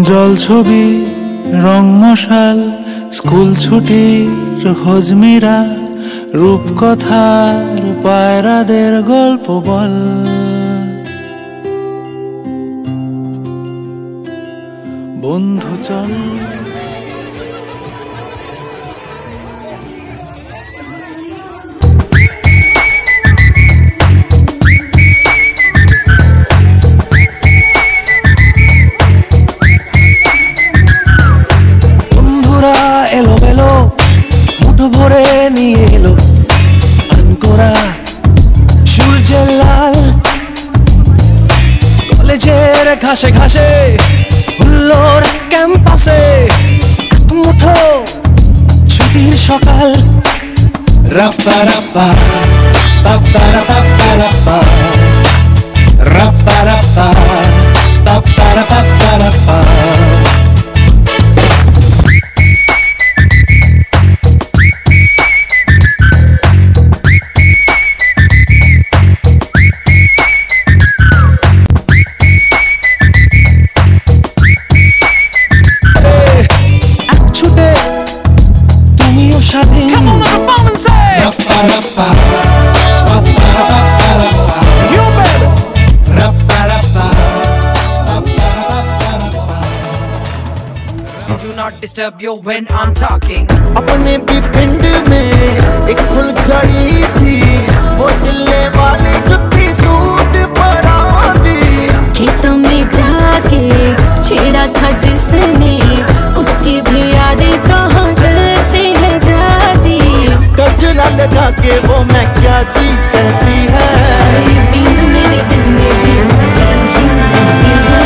জল ছবি রং মশাল স্কুল ছুটির হজমিরা রূপকথার পায়রাদের গল্প বল বন্ধু চল ভরে নিয়ে এলো আনকোরা সূর্যের লাল কলেজের ঘাসে ঘাসে হুল্লোর ক্যাম্পাসে এক মুঠো ছুটির সকাল রাপ্পা রাপ্পা পাপ্পা রাপ্পা রাপ্পা রাপ্পা রাপ্পা পাপ্পা রাপ্পা রাপ্পা Do not disturb you when I'm talking. अपने भी पिंड में एक फुलझड़ी थी वो दिलने वाली जुत्ती सूट परा दी खेतों में जाके छेड़ा था जिसने उसकी भी यादें कहाँ दिल से है जाती गजरा लगा के वो मैं क्या जी कहती है नींद मेरे दिल में भी रहती है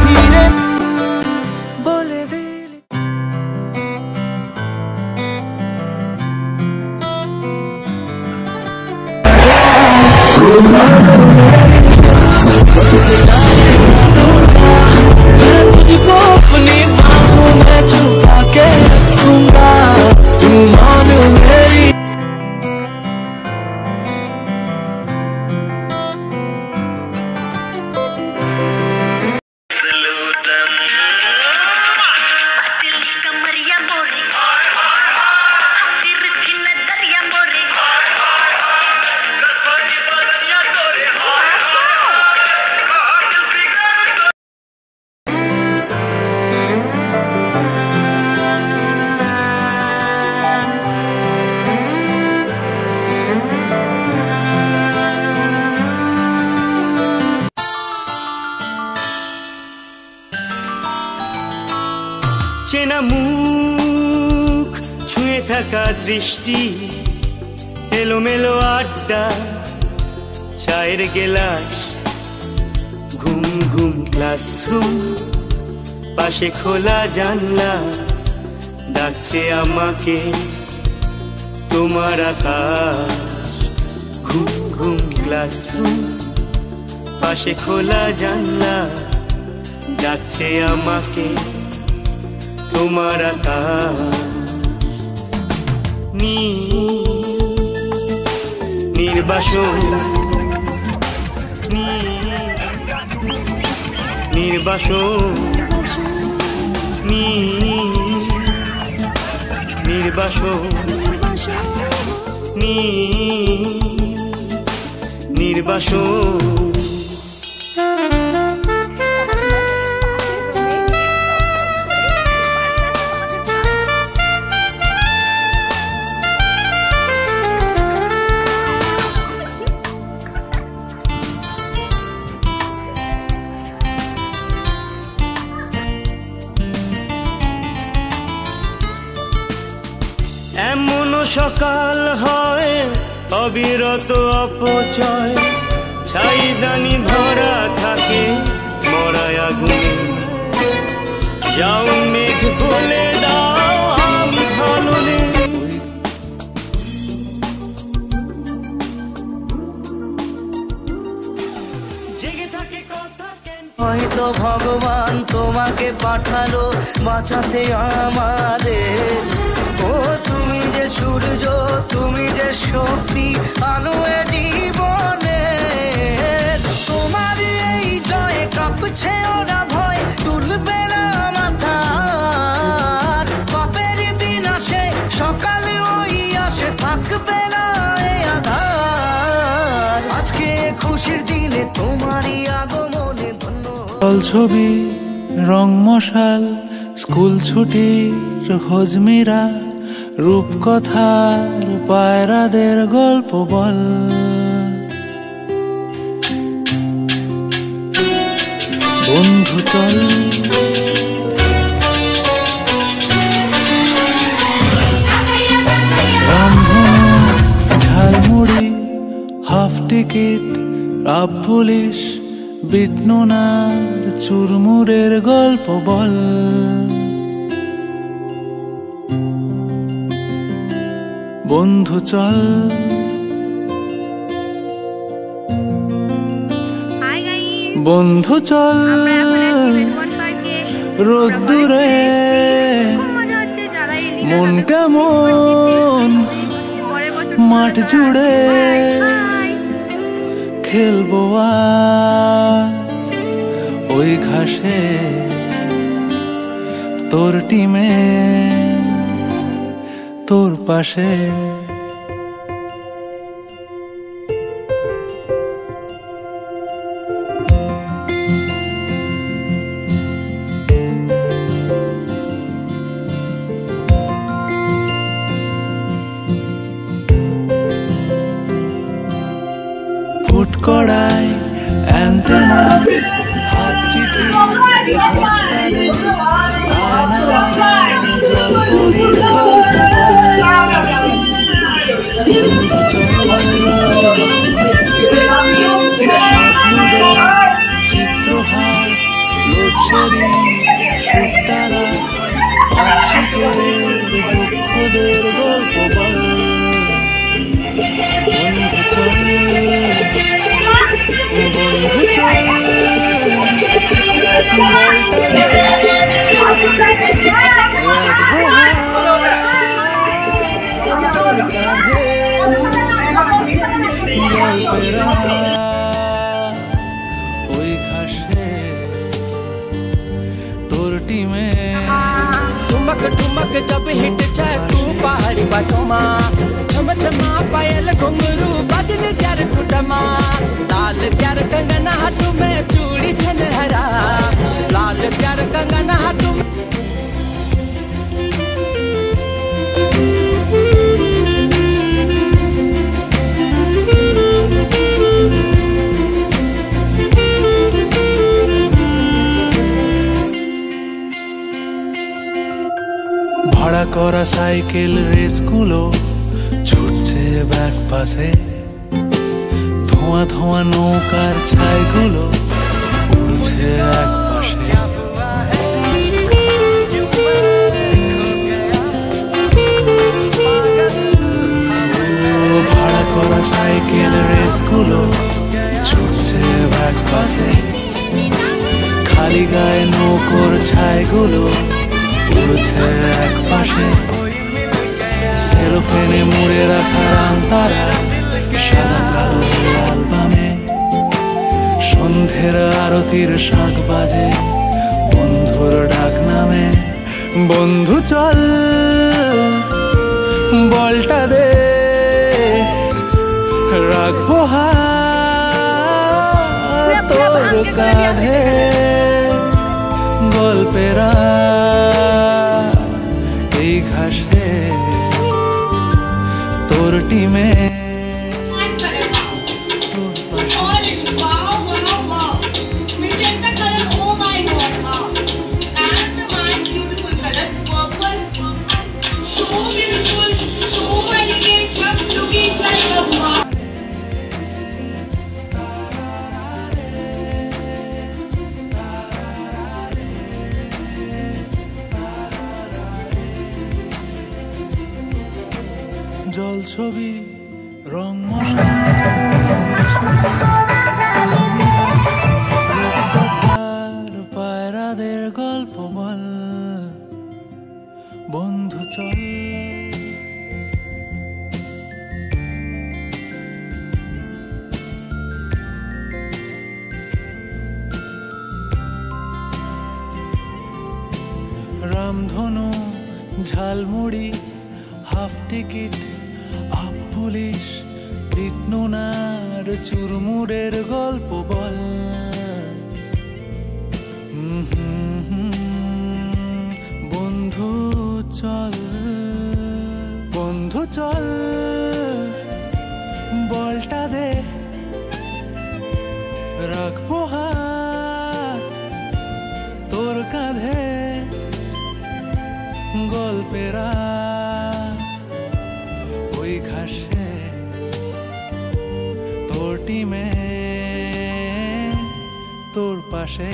हीरे बोले दिल तुझको अपनी बाहों में छुपा के रखूंगा तू मान मेरी চেনা মুখ ছুঁয়ে থাকা দৃষ্টি এলোমেলো আড্ডা চায়ের গেলাস ঘুম ঘুম ক্লাসরুম পাশে খোলা জানলা ডাকছে আমাকে তোমার আকাশ ঘুম ঘুম ক্লাসরুম পাশে খোলা জানলা ডাকছে আমাকে তোমার আকাশ নির্বাসন নির্বাসন নির্বাসন নির্বাসন এমন সকাল হয় অবিরত অপচয় ছাইদানি ভরা থাকে মরায় আগুনে যাও মেঘ বলে দাও আমি ভালো নেই জেগে থাকে কথা হয়তো ভগবান তোমাকে পাঠালো বাঁচাতে আমাদের ও তুমি যে সূর্য তুমি যে শক্তি আলো জীবনে তোমার এই জয় কাঁপছে ওরা ভয় তুলবে না সকালে ওই আসে থাকবে না এই আধার। আজকে খুশির দিনে তোমারই আগমনে ধন্য। ছবি রং মশাল স্কুল ছুটির হজমিরা রূপকথার পায়রাদের গল্প বল। বন্ধু চল ঝালমুড়ি হাফ টিকিট আপ পুলিশ বিটনুনার চুরমুরের গল্প বল। বন্ধু চল বন্ধু চল রোদ্দুরে মন কেমন মাঠ জুড়ে খেলবো আজ ওই ঘাসে তোর টিমে তোর পাশে। ফুট কড়াই অ্যান্টেনা হাত চিঠি চিত্রহার লোকসারি সুতারা দুঃখদের গল্প বল। বন্ধু চল বন্ধু চল ওই ঘাসে তোর টিমে। ठुमक ठुमक जब हिट जाए तू पहाड़ी बाटोमा छम छमा पायल घुंघरू बजन त्यार कुटमा लाल प्यार कंगना हाथ में चूड़ी छन हरा लाल प्यार कंगना हाथ में। ভাড়া করা সাইকেল রেসগুলো ছুটছে ব্যাক পাশে ধোঁয়া ধোঁয়া নৌকার ছাইগুলো উড়ছে এক পাশে। ভাড়া করা সাইকেল রেসগুলো ছুটছে ব্যাক পাশে খালি গায়ে নৌকোর ছাইগুলো উড়ছে এক পাশে। সেলোফেনে মুড়ে রাখা তারা সাদা কালো অ্যালবামে সন্ধ্যের আরতির শাঁখ বাজে বন্ধুর ডাক নামে। বন্ধু চল বলটা দে রাখবো হাত তোর কাঁধে গল্পেরা এই ঘাসে তোর টিমে তোর পাশে। জল ছবি রং মশার পায়রাদের গল্প বল। বন্ধু চল রামধনু ঝালমুড়ি হাফ টিকিট হাফ পুলিশ বিটনুনার চুরমুরের গল্প বল বন্ধু চল বন্ধু চল বলটা দে রাখবো হাত তোর কাঁধে গল্পেরা ওই ঘাসে তোর টিমে তোর পাশে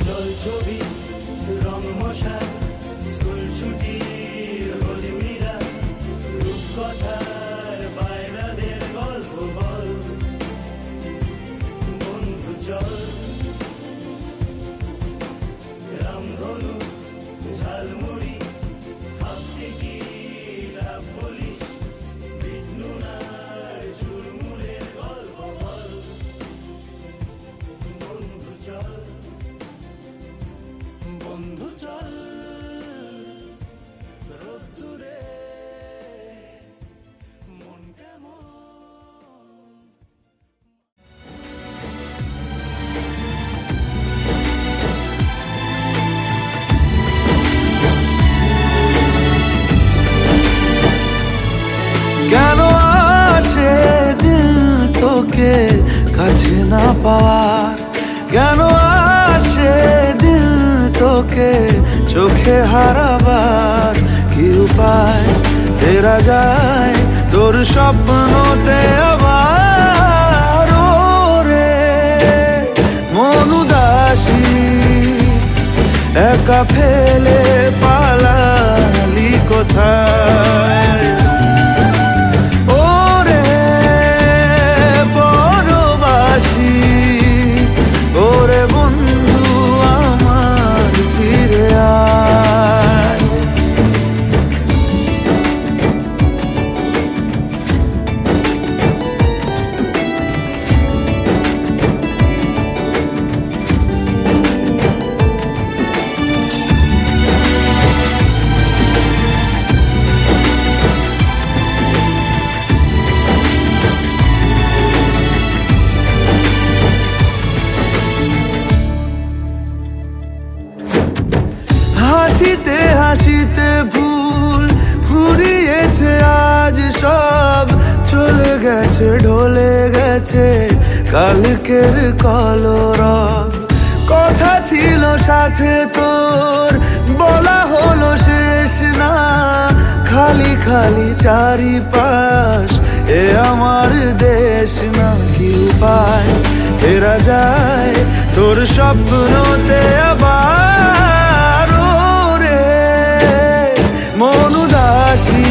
জল ছবি রং মশা স্কুল ছুটির হোলি মিরা রূপকথার বাইরাদের গল্প বল বন্ধু চল রামধনু ঝালমুড়ি হাফ টিকিট হাফ পুলিশ বিষ্ণুনার চুরমুরের গল্প বল বন্ধু চল বন্ধু চল রোদ্দুরে মন কেমন কেন আসে দিল তোকে কাছে না পাওয়ার কেন আসে দিল তোকে চোখে হারাবার কি উপায় ফেরা যায় তোর স্বপ্নতে আবার রে মন উদাসী একা ফেলে পালালি কোথায় ওরে বন্ধু আমার ফিরে আয় হাসিতে হাসিতে ভুল ফুরিয়েছে আজ সব চলে গেছে ঢলে গেছে কালকের কলরব কথা ছিল সাথে তোর বলা হলো শেষ না খালি খালি চারিপাশ এ আমার দেশ না কি উপায় ফেরা যায় তোর স্বপ্নতে আবার মন উদাসী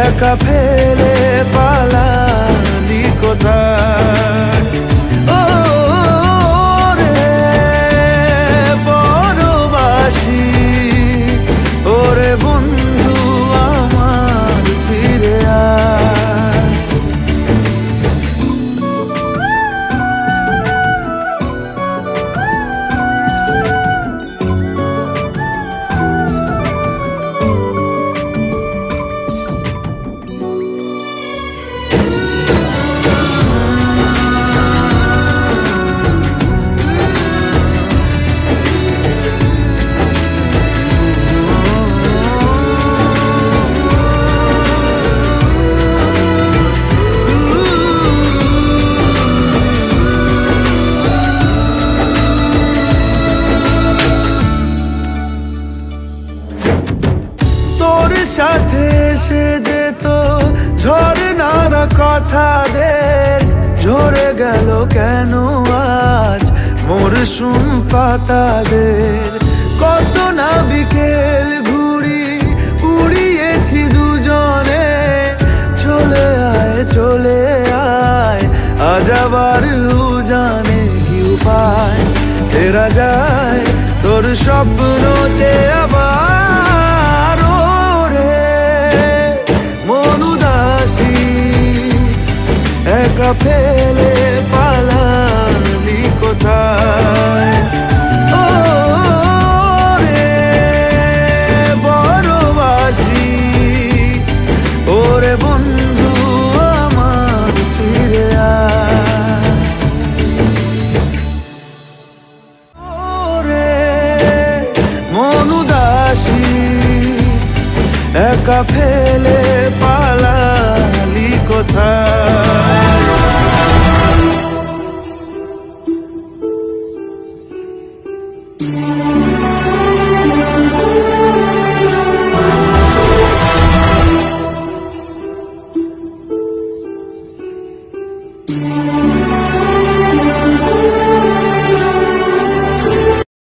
একা ফেলে পালালি কোথায় ও রে পরবাসী ওরে বন্ধু আমার ফিরে আয় সাথে এসে যেত ঝরনার কথাদের ঝরে গেল কেন আজ মরশুম পাতাদের কত না বিকেল ঘুড়ি উড়িয়েছি দুজনে চলে আয় আজ আবার জানে কি উপায় ফেরা যায় তোর স্বপ্নতে আবার মন উদাসী একা ফেলে পালালি কোথায় একা ফেলে পালালি কোথায়।